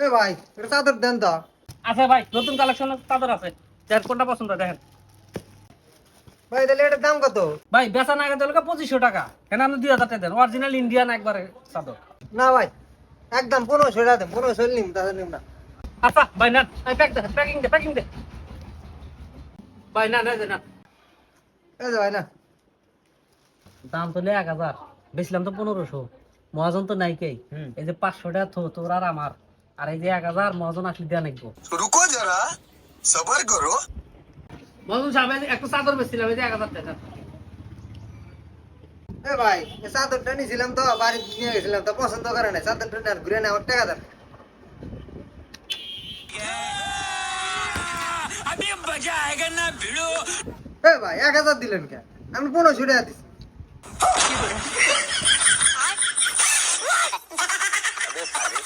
এ ভাই এটা চাদর দেন তো। আচ্ছা ভাই, নতুন কালেকশন চাদর আছে, যার কোনটা পছন্দ দেখেন। ভাই তাহলে এটার দাম কত? ভাই বেচা না গেলে 2500 টাকা, কেন আপনি 2000 টাকা দেন, অরিজিনাল ইন্ডিয়ান একবারে চাদর। না ভাই একদম 1500 টাকা দেন, 1500 নিম তাহলে নিম না। আচ্ছা ভাই নেন, প্যাকিং দে প্যাকিং দে ভাই, না না না, এই যে ভাই না। দাম তো 1000, বেচলাম তো 1500। মহাজন তো নাই কে, এই যে 500 টাকা তোর আর আমার, আর এই যে 1000 মহাজন আসলে দেয়া নাকবো। रुको जरा सबर करो। মহাজন সাহেব একটা চাদর বেচছিলাম, এই যে 1000 টাকা। এ ভাই এই চাদরটা নিয়েছিলাম তো, বাড়ি নিয়ে গেছিলাম তো, পছন্দ করে নাই চাদরটা নেন, ঘুরে নেওয়ার আমার টাকা দেন। अभी मजा आएगा ना भिड़ो। এ ভাই 1000 দিলেন কে? আমি 1500 টাকা দিছি। अबे साले